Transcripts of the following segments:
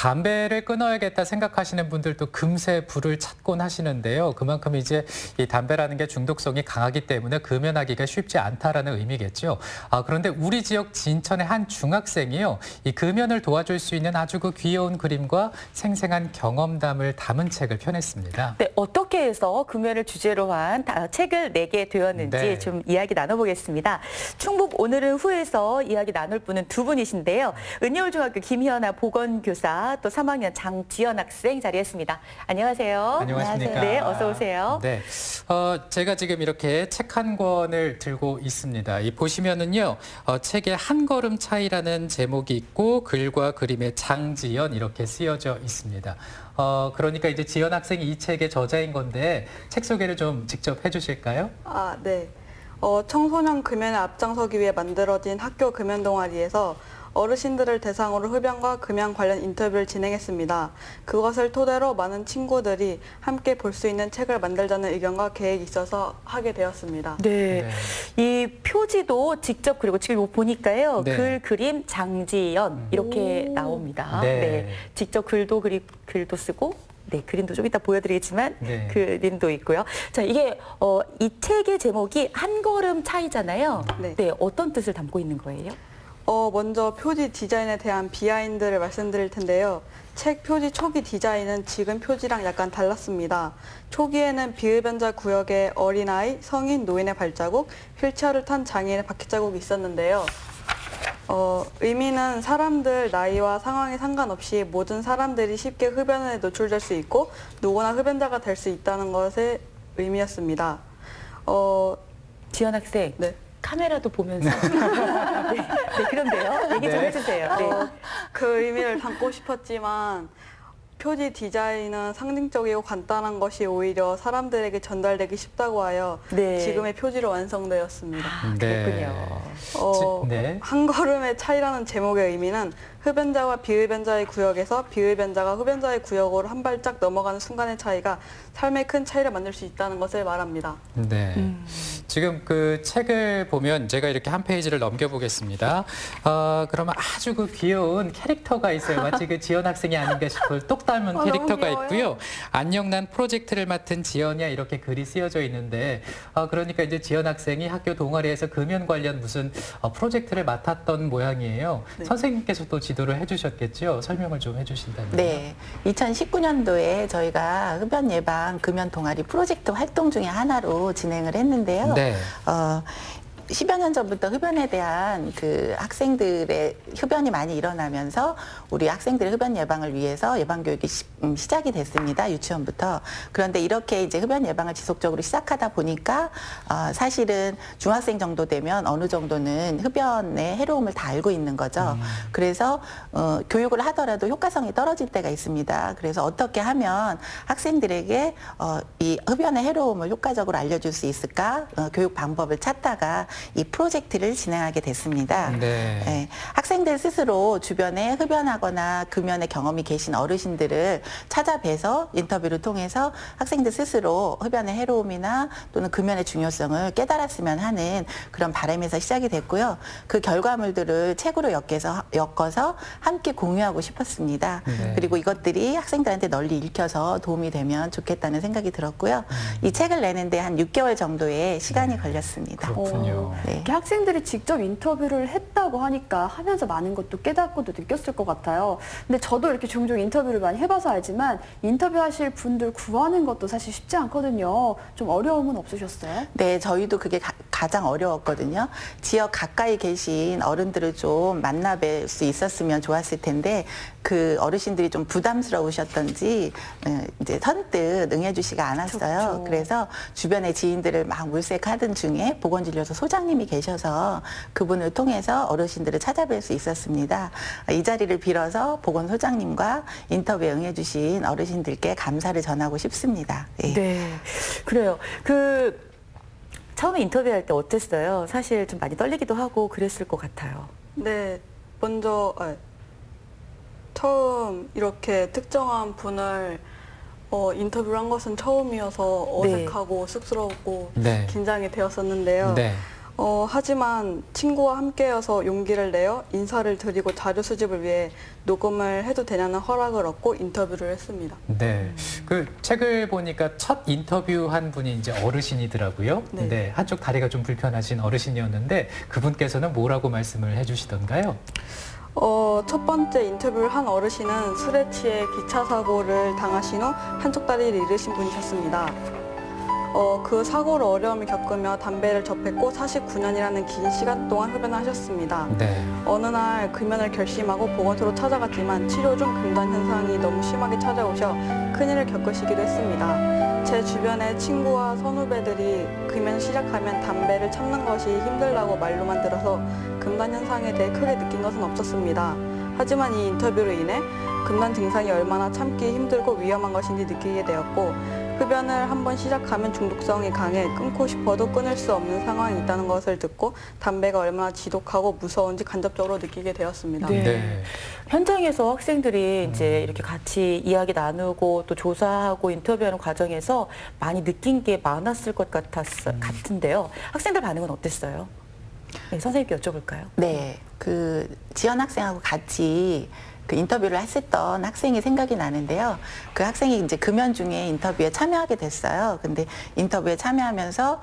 담배를 끊어야겠다 생각하시는 분들도 금세 불을 찾곤 하시는데요. 그만큼 이제 이 담배라는 게 중독성이 강하기 때문에 금연하기가 쉽지 않다라는 의미겠죠. 그런데 우리 지역 진천의 한 중학생이요. 이 금연을 도와줄 수 있는 아주 그 귀여운 그림과 생생한 경험담을 담은 책을 펴냈습니다. 네, 어떻게 해서 금연을 주제로 한 책을 내게 되었는지 네. 좀 이야기 나눠보겠습니다. 충북 오늘은 후에서 이야기 나눌 분은 두 분이신데요. 은여울중학교 김희연아 보건교사 또 3학년 장지연 학생 자리했습니다. 안녕하세요. 안녕하십니까. 네, 어서 오세요. 네, 제가 지금 이렇게 책 한 권을 들고 있습니다. 이 보시면은요, 책에 한 걸음 차이라는 제목이 있고 글과 그림의 장지연 이렇게 쓰여져 있습니다. 그러니까 이제 지연 학생이 이 책의 저자인 건데 책 소개를 좀 직접 해주실까요? 네. 청소년 금연에 앞장서기 위해 만들어진 학교 금연 동아리에서 어르신들을 대상으로 흡연과 금연 관련 인터뷰를 진행했습니다. 그것을 토대로 많은 친구들이 함께 볼 수 있는 책을 만들자는 의견과 계획이 있어서 하게 되었습니다. 네. 이 표지도 직접 그리고 지금 보니까요. 네. 글, 그림, 장지연 이렇게 나옵니다. 네. 직접 글도 쓰고 네, 그림도 좀 이따 보여드리겠지만 네. 그림도 있고요. 자, 이게 이 책의 제목이 한 걸음 차이잖아요. 네. 네, 어떤 뜻을 담고 있는 거예요? 먼저 표지 디자인에 대한 비하인드를 말씀드릴 텐데요. 책 표지 초기 디자인은 지금 표지랑 약간 달랐습니다. 초기에는 비흡연자 구역에 어린아이, 성인, 노인의 발자국, 휠체어를 탄 장애인의 바퀴자국이 있었는데요. 의미는 사람들 나이와 상황에 상관없이 모든 사람들이 쉽게 흡연에 노출될 수 있고 누구나 흡연자가 될 수 있다는 것의 의미였습니다. 지연 학생. 네. 카메라도 보면서. 네, 그런데요. 얘기 좀 네. 해주세요. 네. 그 의미를 담고 싶었지만 표지 디자인은 상징적이고 간단한 것이 오히려 사람들에게 전달되기 쉽다고 하여 네. 지금의 표지로 완성되었습니다. 그렇군요. 네. 한 걸음의 차이라는 제목의 의미는 흡연자와 비흡연자의 구역에서 비흡연자가 흡연자의 구역으로 한 발짝 넘어가는 순간의 차이가 삶의 큰 차이를 만들 수 있다는 것을 말합니다. 네. 지금 그 책을 보면 제가 이렇게 한 페이지를 넘겨보겠습니다. 그러면 아주 그 귀여운 캐릭터가 있어요. 마치 그 지연 학생이 아닌가 싶을 똑 닮은 캐릭터가 너무 있고요. 안녕 난 프로젝트를 맡은 지연이야 이렇게 글이 쓰여져 있는데 그러니까 이제 지연 학생이 학교 동아리에서 금연 관련 무슨 프로젝트를 맡았던 모양이에요. 네. 선생님께서 또 지도를 해주셨겠죠. 설명을 좀 해주신다면. 네, 2019년도에 저희가 흡연 예방 금연 동아리 프로젝트 활동 중에 하나로 진행을 했는데요. 네. 10여 년 전부터 흡연에 대한 그 학생들의 흡연이 많이 일어나면서 우리 학생들의 흡연 예방을 위해서 예방 교육이 시작이 됐습니다. 유치원부터. 그런데 이렇게 이제 흡연 예방을 지속적으로 시작하다 보니까 사실은 중학생 정도 되면 어느 정도는 흡연의 해로움을 다 알고 있는 거죠. 그래서 교육을 하더라도 효과성이 떨어질 때가 있습니다. 그래서 어떻게 하면 학생들에게 이 흡연의 해로움을 효과적으로 알려줄 수 있을까? 교육 방법을 찾다가 이 프로젝트를 진행하게 됐습니다. 네. 네, 학생들 스스로 주변에 흡연하거나 금연의 경험이 계신 어르신들을 찾아뵈서 인터뷰를 통해서 학생들 스스로 흡연의 해로움이나 또는 금연의 중요성을 깨달았으면 하는 그런 바람에서 시작이 됐고요. 그 결과물들을 책으로 엮어서 함께 공유하고 싶었습니다. 네. 그리고 이것들이 학생들한테 널리 읽혀서 도움이 되면 좋겠다는 생각이 들었고요. 이 책을 내는데 한 6개월 정도의 시간이 걸렸습니다. 그렇군요. 네. 이렇게 학생들이 직접 인터뷰를 했다고 하니까 하면서 많은 것도 깨닫고도 느꼈을 것 같아요. 근데 저도 이렇게 종종 인터뷰를 많이 해봐서 알지만 인터뷰하실 분들 구하는 것도 사실 쉽지 않거든요. 좀 어려움은 없으셨어요? 네, 저희도 그게 가장 어려웠거든요. 지역 가까이 계신 어른들을 좀 만나뵐 수 있었으면 좋았을 텐데 그 어르신들이 좀 부담스러우셨던지 이제 선뜻 응해주시가 않았어요. 그렇죠. 그래서 주변의 지인들을 막 물색하던 중에 보건진료소 소장님이 계셔서 그분을 통해서 어르신들을 찾아뵐 수 있었습니다. 이 자리를 빌어서 보건소장님과 인터뷰에 응해주신 어르신들께 감사를 전하고 싶습니다. 네. 네, 그래요. 처음에 인터뷰할 때 어땠어요? 사실 좀 많이 떨리기도 하고 그랬을 것 같아요. 네, 먼저 처음 이렇게 특정한 분을 인터뷰를 한 것은 처음이어서 어색하고 쑥스럽고 네. 긴장이 되었었는데요. 네. 하지만 친구와 함께여서 용기를 내어 인사를 드리고 자료 수집을 위해 녹음을 해도 되냐는 허락을 얻고 인터뷰를 했습니다. 네. 그 책을 보니까 첫 인터뷰한 분이 이제 어르신이더라고요. 네. 네. 한쪽 다리가 좀 불편하신 어르신이었는데 그분께서는 뭐라고 말씀을 해주시던가요? 첫 번째 인터뷰를 한 어르신은 술에 취해 기차 사고를 당하신 후 한쪽 다리를 잃으신 분이셨습니다. 그 사고로 어려움을 겪으며 담배를 접했고 49년이라는 긴 시간 동안 흡연하셨습니다. 네. 어느 날 금연을 결심하고 보건소로 찾아갔지만 치료 중 금단 현상이 너무 심하게 찾아오셔 큰일을 겪으시기도 했습니다. 제 주변의 친구와 선후배들이 금연 시작하면 담배를 참는 것이 힘들다고 말로만 들어서 금단 현상에 대해 크게 느낀 것은 없었습니다. 하지만 이 인터뷰로 인해 금단 증상이 얼마나 참기 힘들고 위험한 것인지 느끼게 되었고 흡연을 한번 시작하면 중독성이 강해 끊고 싶어도 끊을 수 없는 상황이 있다는 것을 듣고 담배가 얼마나 지독하고 무서운지 간접적으로 느끼게 되었습니다. 네. 네. 현장에서 학생들이 이제 이렇게 같이 이야기 나누고 또 조사하고 인터뷰하는 과정에서 많이 느낀 게 많았을 것 같은데요. 학생들 반응은 어땠어요? 네, 선생님께 여쭤볼까요? 네, 그 지연 학생하고 같이 그 인터뷰를 했었던 학생이 생각이 나는데요. 그 학생이 이제 금연 중에 인터뷰에 참여하게 됐어요. 근데 인터뷰에 참여하면서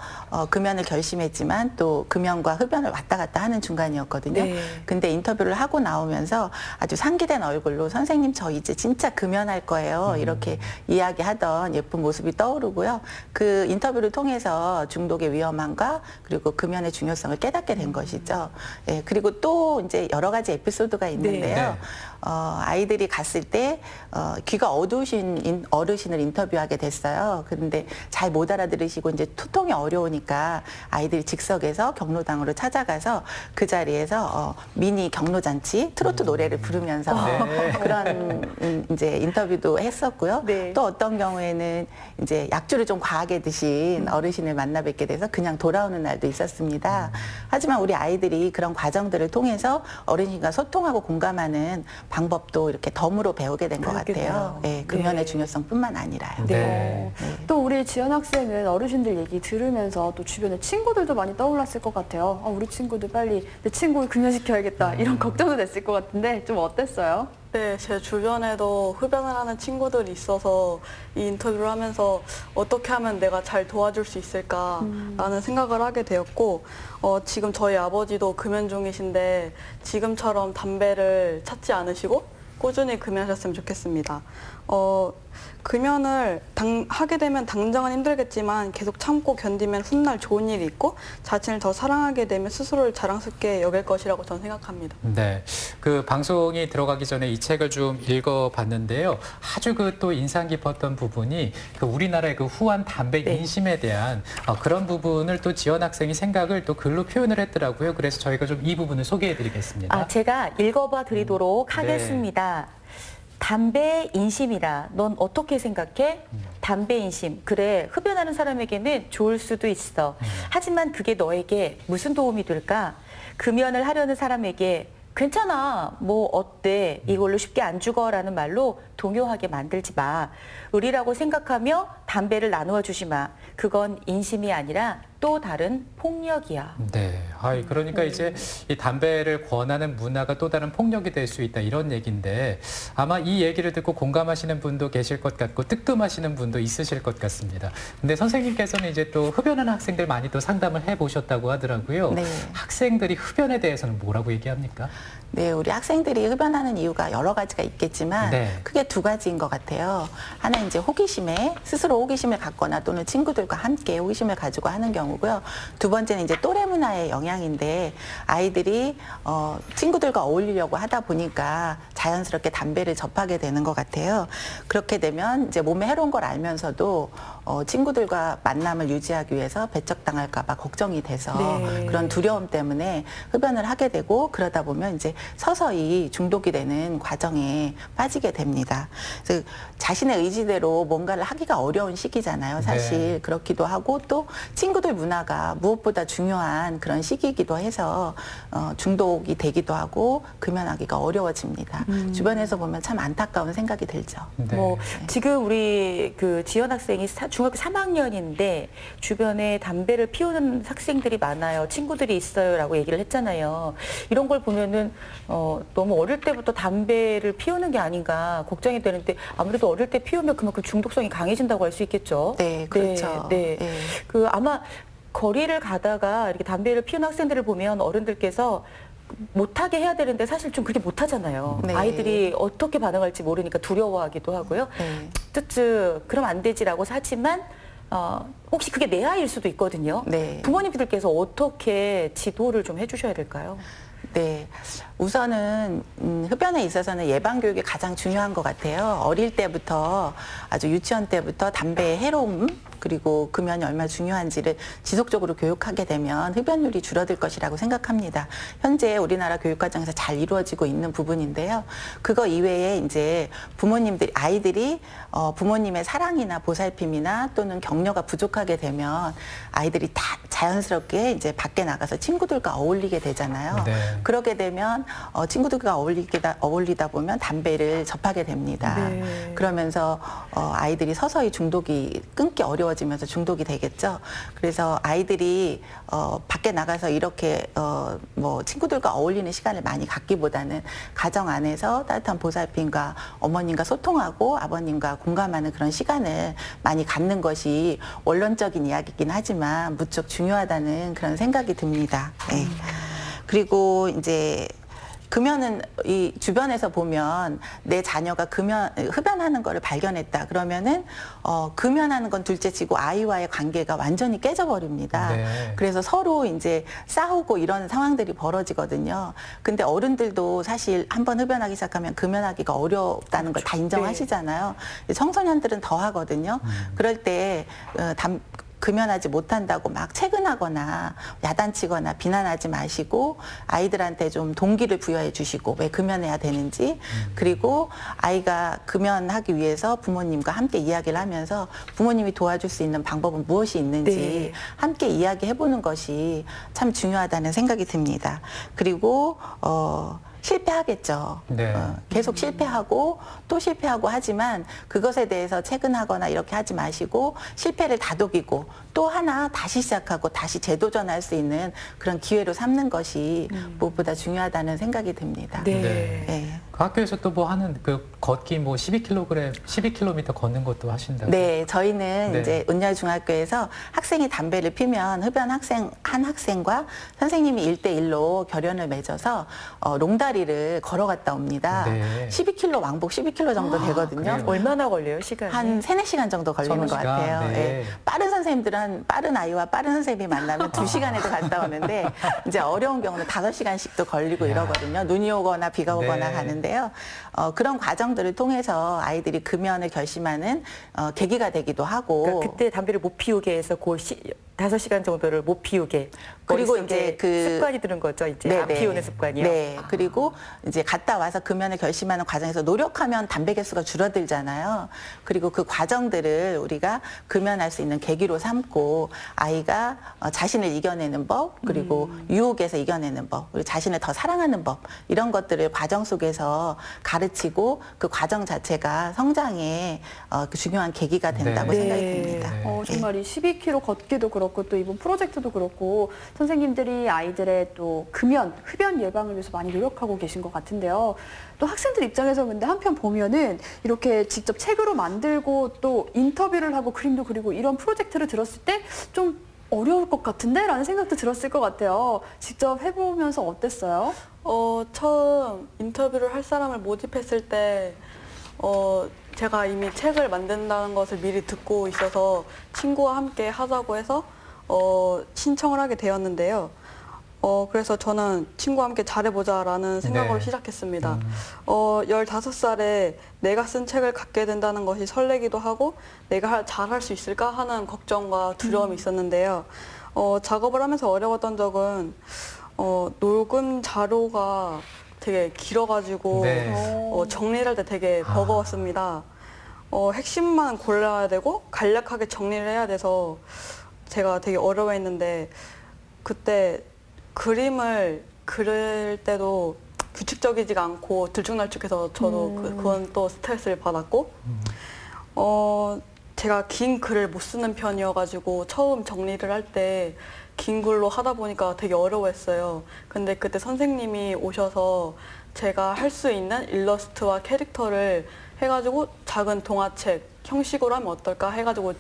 금연을 결심했지만 또 금연과 흡연을 왔다 갔다 하는 중간이었거든요. 네. 근데 인터뷰를 하고 나오면서 아주 상기된 얼굴로 선생님 저 이제 진짜 금연할 거예요. 이렇게 이야기하던 예쁜 모습이 떠오르고요. 그 인터뷰를 통해서 중독의 위험함과 그리고 금연의 중요성을 깨닫게 된 것이죠. 예, 그리고 또 이제 여러 가지 에피소드가 있는데요. 네. 아이들이 갔을 때 귀가 어두우신 어르신을 인터뷰하게 됐어요. 그런데 잘 못 알아들으시고 이제 소통이 어려우니까 아이들이 즉석에서 경로당으로 찾아가서 그 자리에서 미니 경로잔치 트로트 노래를 부르면서 네. 그런 이제 인터뷰도 했었고요. 네. 또 어떤 경우에는 이제 약주를 좀 과하게 드신 어르신을 만나 뵙게 돼서 그냥 돌아오는 날도 있었습니다. 하지만 우리 아이들이 그런 과정들을 통해서 어르신과 소통하고 공감하는 방법도 이렇게 덤으로 배우게 된 것 같아요. 그렇겠네요. 네, 금연의 네. 중요성뿐만 아니라요. 네. 또 우리 지연 학생은 어르신들 얘기 들으면서 또 주변에 친구들도 많이 떠올랐을 것 같아요. 우리 친구들 빨리 내 친구 금연시켜야겠다 이런 걱정도 됐을 것 같은데 좀 어땠어요? 네, 제 주변에도 흡연을 하는 친구들이 있어서 이 인터뷰를 하면서 어떻게 하면 내가 잘 도와줄 수 있을까라는 생각을 하게 되었고, 지금 저희 아버지도 금연 중이신데 지금처럼 담배를 찾지 않으시고 꾸준히 금연하셨으면 좋겠습니다. 금연을 하게 되면 당장은 힘들겠지만 계속 참고 견디면 훗날 좋은 일이 있고 자신을 더 사랑하게 되면 스스로를 자랑스럽게 여길 것이라고 저는 생각합니다. 네. 그 방송이 들어가기 전에 이 책을 좀 읽어봤는데요. 아주 그 또 인상 깊었던 부분이 그 우리나라의 그 후한 담배 네. 인심에 대한 그런 부분을 또 지연 학생이 생각을 또 글로 표현을 했더라고요. 그래서 저희가 좀 이 부분을 소개해드리겠습니다. 제가 읽어봐 드리도록 네. 하겠습니다. 담배 인심이라 넌 어떻게 생각해? 담배 인심. 그래, 흡연하는 사람에게는 좋을 수도 있어. 하지만 그게 너에게 무슨 도움이 될까? 금연을 하려는 사람에게 괜찮아, 뭐 어때, 이걸로 쉽게 안 죽어라는 말로 동요하게 만들지 마. 의리라고 생각하며 담배를 나누어 주지 마. 그건 인심이 아니라 또 다른 폭력이야. 네. 그러니까 이제 이 담배를 권하는 문화가 또 다른 폭력이 될 수 있다 이런 얘기인데 아마 이 얘기를 듣고 공감하시는 분도 계실 것 같고 뜨끔하시는 분도 있으실 것 같습니다. 근데 선생님께서는 이제 또 흡연하는 학생들 많이 또 상담을 해보셨다고 하더라고요. 네. 학생들이 흡연에 대해서는 뭐라고 얘기합니까? 네, 우리 학생들이 흡연하는 이유가 여러 가지가 있겠지만 네. 크게 두 가지인 것 같아요. 하나 이제 호기심에 스스로 호기심을 갖거나 또는 친구들과 함께 호기심을 가지고 하는 경우고요. 두 번째는 이제 또래 문화의 영향인데 아이들이 친구들과 어울리려고 하다 보니까 자연스럽게 담배를 접하게 되는 것 같아요. 그렇게 되면 이제 몸에 해로운 걸 알면서도 친구들과 만남을 유지하기 위해서 배척당할까 봐 걱정이 돼서 네. 그런 두려움 때문에 흡연을 하게 되고 그러다 보면 이제 서서히 중독이 되는 과정에 빠지게 됩니다. 그래서 자신의 의지대로 뭔가를 하기가 어려운 시기잖아요. 사실 네. 그렇기도 하고 또 친구들 문화가 무엇보다 중요한 그런 시기이기도 해서 중독이 되기도 하고 금연하기가 어려워집니다. 주변에서 보면 참 안타까운 생각이 들죠. 네. 뭐 지금 우리 그 지연 학생이 중학교 3학년인데 주변에 담배를 피우는 학생들이 많아요. 친구들이 있어요라고 얘기를 했잖아요. 이런 걸 보면은 너무 어릴 때부터 담배를 피우는 게 아닌가 걱정이 되는데 아무래도 어릴 때 피우면 그만큼 중독성이 강해진다고 할 수 있겠죠. 네, 그렇죠. 네. 네. 그 아마 거리를 가다가 이렇게 담배를 피우는 학생들을 보면 어른들께서 못하게 해야 되는데 사실 좀 그렇게 못하잖아요. 네. 아이들이 어떻게 반응할지 모르니까 두려워하기도 하고요. 네. 쯔쯔 그럼 안 되지라고 하지만 혹시 그게 내 아이일 수도 있거든요. 네. 부모님들께서 어떻게 지도를 좀 해주셔야 될까요? 네. 우선은 흡연에 있어서는 예방 교육이 가장 중요한 것 같아요. 어릴 때부터 아주 유치원 때부터 담배의 해로움 그리고 금연이 얼마나 중요한지를 지속적으로 교육하게 되면 흡연율이 줄어들 것이라고 생각합니다. 현재 우리나라 교육과정에서 잘 이루어지고 있는 부분인데요. 그거 이외에 이제 부모님들이 아이들이 부모님의 사랑이나 보살핌이나 또는 격려가 부족하게 되면 아이들이 다 자연스럽게 이제 밖에 나가서 친구들과 어울리게 되잖아요. 네. 그러게 되면 친구들과 어울리다 보면 담배를 접하게 됩니다. 네. 그러면서 아이들이 서서히 중독이 끊기 어려워지면서 중독이 되겠죠. 그래서 아이들이 밖에 나가서 이렇게 뭐 친구들과 어울리는 시간을 많이 갖기보다는 가정 안에서 따뜻한 보살핌과 어머님과 소통하고 아버님과 공감하는 그런 시간을 많이 갖는 것이 원론적인 이야기이긴 하지만 무척 중요하다는 그런 생각이 듭니다. 네. 그리고 이제 금연은 이 주변에서 보면 내 자녀가 흡연하는 거를 발견했다 그러면은 금연하는 건 둘째치고 아이와의 관계가 완전히 깨져버립니다. 네. 그래서 서로 이제 싸우고 이런 상황들이 벌어지거든요. 근데 어른들도 사실 한번 흡연하기 시작하면 금연하기가 어렵다는 걸 다 인정하시잖아요. 청소년들은 더 하거든요. 그럴 때 금연하지 못한다고 막 채근하거나 야단치거나 비난하지 마시고 아이들한테 좀 동기를 부여해 주시고 왜 금연해야 되는지 그리고 아이가 금연하기 위해서 부모님과 함께 이야기를 하면서 부모님이 도와줄 수 있는 방법은 무엇이 있는지 네. 함께 이야기해 보는 것이 참 중요하다는 생각이 듭니다. 그리고 실패하겠죠. 네. 계속 실패하고 또 실패하고 하지만 그것에 대해서 채근하거나 이렇게 하지 마시고 실패를 다독이고 또 하나 다시 시작하고 다시 재도전할 수 있는 그런 기회로 삼는 것이 무엇보다 중요하다는 생각이 듭니다. 네. 네. 그 학교에서 또 뭐 하는 그 걷기 뭐 12km 걷는 것도 하신다고. 네, 저희는 네. 이제 은열중학교에서 학생이 담배를 피면 흡연 학생 한 학생과 선생님이 1대1로 결연을 맺어서 롱다리를 걸어갔다 옵니다. 네. 12km 왕복 12km 정도 되거든요. 그래요? 얼마나 걸려요, 시간이? 한 3-4시간 정도 걸리는 서너 것 시간? 같아요. 네. 예. 빠른 선생님들은 빠른 아이와 빠른 선생님이 만나면 2시간에도 갔다 오는데 이제 어려운 경우는 5시간씩도 걸리고 야. 이러거든요. 눈이 오거나 비가 오거나 네. 가는데요. 그런 과정들을 통해서 아이들이 금연을 결심하는 계기가 되기도 하고 그러니까 그때 담배를 못 피우게 해서 그 5시간 정도를 못 피우게. 그리고 머릿속에 이제 그 습관이 드는 거죠. 이제 안 네네. 피우는 습관이요. 네. 그리고 이제 갔다 와서 금연을 결심하는 과정에서 노력하면 담배 개수가 줄어들잖아요. 그리고 그 과정들을 우리가 금연할 수 있는 계기로 삼고 아이가 자신을 이겨내는 법, 그리고 유혹에서 이겨내는 법, 그리고 자신을 더 사랑하는 법 이런 것들을 과정 속에서 가르치고 그 과정 자체가 성장의 그 중요한 계기가 된다고 네. 생각이 네. 듭니다. 정말 이 12km 걷기도 그렇고 또 이번 프로젝트도 그렇고 선생님들이 아이들의 또 금연, 흡연 예방을 위해서 많이 노력하고 계신 것 같은데요. 또 학생들 입장에서 근데 한편 보면은 이렇게 직접 책으로 만들고 또 인터뷰를 하고 그림도 그리고 이런 프로젝트를 들었을 때 좀 어려울 것 같은데? 라는 생각도 들었을 것 같아요. 직접 해보면서 어땠어요? 처음 인터뷰를 할 사람을 모집했을 때 제가 이미 책을 만든다는 것을 미리 듣고 있어서 친구와 함께 하자고 해서 신청을 하게 되었는데요. 그래서 저는 친구와 함께 잘해보자라는 생각으로 네. 시작했습니다. 15살에 내가 쓴 책을 갖게 된다는 것이 설레기도 하고 내가 잘할 수 있을까 하는 걱정과 두려움이 있었는데요. 작업을 하면서 어려웠던 적은 녹음 자료가 되게 길어가지고 네. 정리를 할 때 되게 버거웠습니다. 핵심만 골라야 되고 간략하게 정리를 해야 돼서 제가 되게 어려워했는데 그때 그림을 그릴 때도 규칙적이지가 않고 들쭉날쭉해서 저도 그건 또 스트레스를 받았고 제가 긴 글을 못 쓰는 편이어가지고 처음 정리를 할 때 긴 글로 하다 보니까 되게 어려워했어요. 근데 그때 선생님이 오셔서 제가 할 수 있는 일러스트와 캐릭터를 해가지고 작은 동화책 형식으로 하면 어떨까 해가지고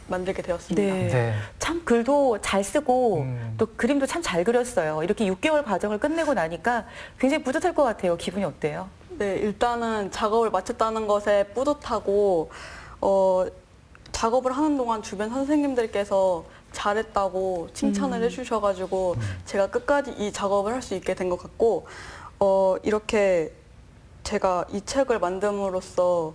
만들게 되었습니다. 네. 네. 참 글도 잘 쓰고 음. 또 그림도 참 잘 그렸어요. 이렇게 6개월 과정을 끝내고 나니까 굉장히 뿌듯할 것 같아요. 기분이 어때요? 네, 일단은 작업을 마쳤다는 것에 뿌듯하고 작업을 하는 동안 주변 선생님들께서 잘했다고 칭찬을 해주셔가지고 제가 끝까지 이 작업을 할 수 있게 된 것 같고 이렇게 제가 이 책을 만듦으로써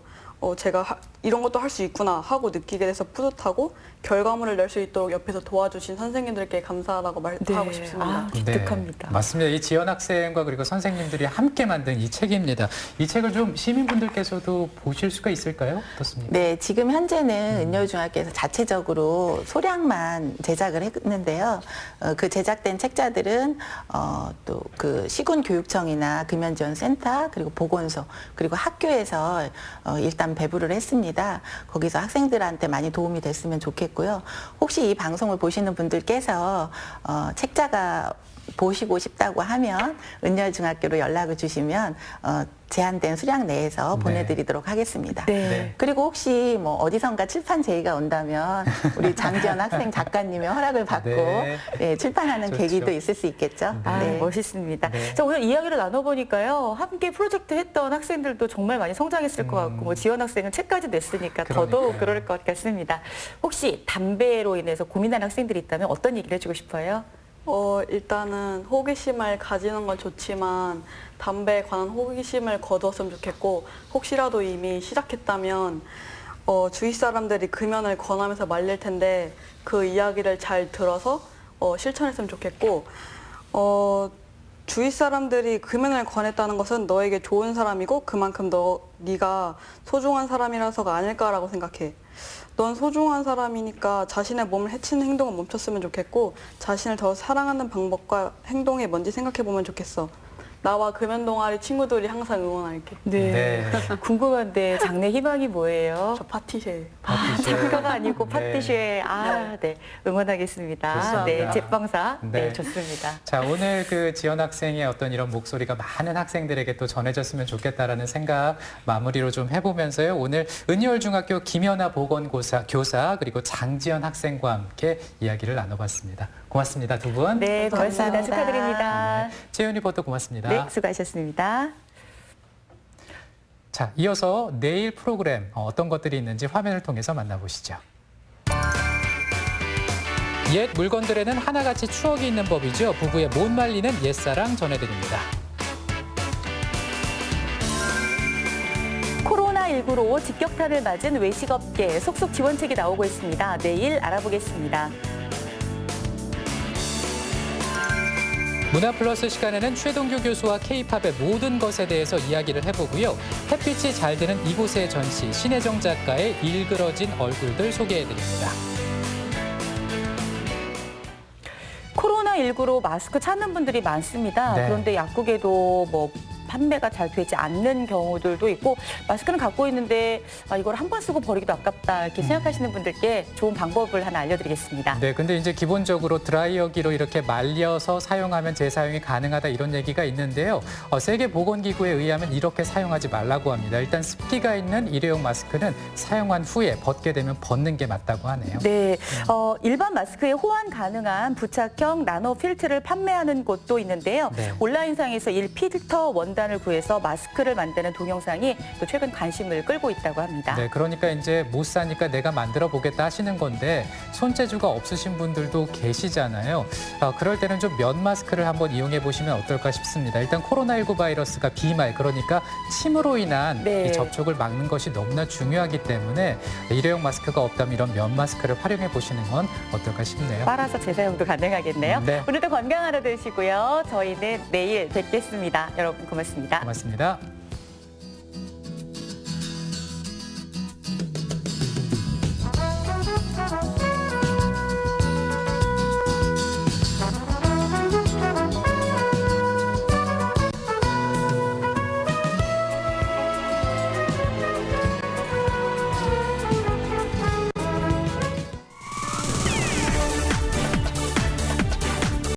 제가 이런 것도 할 수 있구나 하고 느끼게 돼서 뿌듯하고 결과물을 낼 수 있도록 옆에서 도와주신 선생님들께 감사하다고 말하고 싶습니다. 아, 기특합니다. 네, 맞습니다. 이 지연 학생과 그리고 선생님들이 함께 만든 이 책입니다. 이 책을 좀 시민분들께서도 보실 수가 있을까요? 어떻습니까? 네, 지금 현재는 은여중학교에서 자체적으로 소량만 제작을 했는데요. 그 제작된 책자들은 또 그 시군교육청이나 금연지원센터 그리고 보건소 그리고 학교에서 일단 배부를 했습니다. 거기서 학생들한테 많이 도움이 됐으면 좋겠고요. 혹시 이 방송을 보시는 분들께서 책자가 보시고 싶다고 하면 은여중학교로 연락을 주시면 제한된 수량 내에서 네. 보내드리도록 하겠습니다. 네. 그리고 혹시 뭐 어디선가 칠판 제의가 온다면 우리 장지연 학생 작가님의 허락을 받고 네. 네, 출판하는 좋죠. 계기도 있을 수 있겠죠. 아, 네. 멋있습니다. 네. 자, 오늘 이야기를 나눠보니까요. 함께 프로젝트 했던 학생들도 정말 많이 성장했을 것 같고, 뭐 지원 학생은 책까지 냈으니까 더더욱 그러니까요. 그럴 것 같습니다. 혹시 담배로 인해서 고민하는 학생들이 있다면 어떤 얘기를 해주고 싶어요? 일단은 호기심을 가지는 건 좋지만 담배에 관한 호기심을 거두었으면 좋겠고 혹시라도 이미 시작했다면 주위 사람들이 금연을 권하면서 말릴 텐데 그 이야기를 잘 들어서 실천했으면 좋겠고 주위 사람들이 금연을 권했다는 것은 너에게 좋은 사람이고 그만큼 네가 소중한 사람이라서가 아닐까라고 생각해. 넌 소중한 사람이니까 자신의 몸을 해치는 행동은 멈췄으면 좋겠고 자신을 더 사랑하는 방법과 행동이 뭔지 생각해보면 좋겠어. 나와 금연 동아리 친구들이 항상 응원할게. 네. 궁금한데 장래 희망이 뭐예요? 저 파티쉐. 작가가 아니고 네. 파티쉐. 네. 응원하겠습니다. 좋습니다. 네. 제빵사. 네. 네. 좋습니다. 자, 오늘 그 지연 학생의 어떤 이런 목소리가 많은 학생들에게 또 전해졌으면 좋겠다라는 생각 마무리로 좀 해보면서요. 오늘 은여울중학교 김연아 보건교사 그리고 장지연 학생과 함께 이야기를 나눠봤습니다. 고맙습니다, 두 분. 네. 고맙습니다. 감사합니다. 축하드립니다. 재현 리포터 고맙습니다. 네. 수고하셨습니다. 자, 이어서 내일 프로그램 어떤 것들이 있는지 화면을 통해서 만나보시죠. 옛 물건들에는 하나같이 추억이 있는 법이죠. 부부의 못 말리는 옛사랑 전해드립니다. 코로나19로 직격탄을 맞은 외식업계 속속 지원책이 나오고 있습니다. 내일 알아보겠습니다. 문화플러스 시간에는 최동규 교수와 K-팝의 모든 것에 대해서 이야기를 해보고요. 햇빛이 잘 드는 이곳의 전시, 신혜정 작가의 일그러진 얼굴들 소개해드립니다. 코로나19로 마스크 찾는 분들이 많습니다. 네. 그런데 약국에도 뭐 판매가 잘 되지 않는 경우들도 있고 마스크는 갖고 있는데 이걸 한 번 쓰고 버리기도 아깝다 이렇게 생각하시는 분들께 좋은 방법을 하나 알려드리겠습니다. 네, 근데 이제 기본적으로 드라이어기로 이렇게 말려서 사용하면 재사용이 가능하다 이런 얘기가 있는데요. 세계보건기구에 의하면 이렇게 사용하지 말라고 합니다. 일단 습기가 있는 일회용 마스크는 사용한 후에 벗게 되면 벗는 게 맞다고 하네요. 네, 일반 마스크에 호환 가능한 부착형 나노 필트를 판매하는 곳도 있는데요. 네. 온라인상에서 이 필터 원단을 구해서 마스크를 만드는 동영상이 또 최근 관심을 끌고 있다고 합니다. 네, 그러니까 이제 못 사니까 내가 만들어 보겠다 하시는 건데 손재주가 없으신 분들도 계시잖아요. 그럴 때는 좀 면 마스크를 한번 이용해 보시면 어떨까 싶습니다. 일단 코로나19 바이러스가 비말, 그러니까 침으로 인한 네. 이 접촉을 막는 것이 너무나 중요하기 때문에 일회용 마스크가 없다면 이런 면 마스크를 활용해 보시는 건 어떨까 싶네요. 빨아서 재사용도 가능하겠네요. 네. 오늘도 건강하러 되시고요. 저희는 내일 뵙겠습니다. 여러분 고맙습니다. 고맙습니다. 고맙습니다.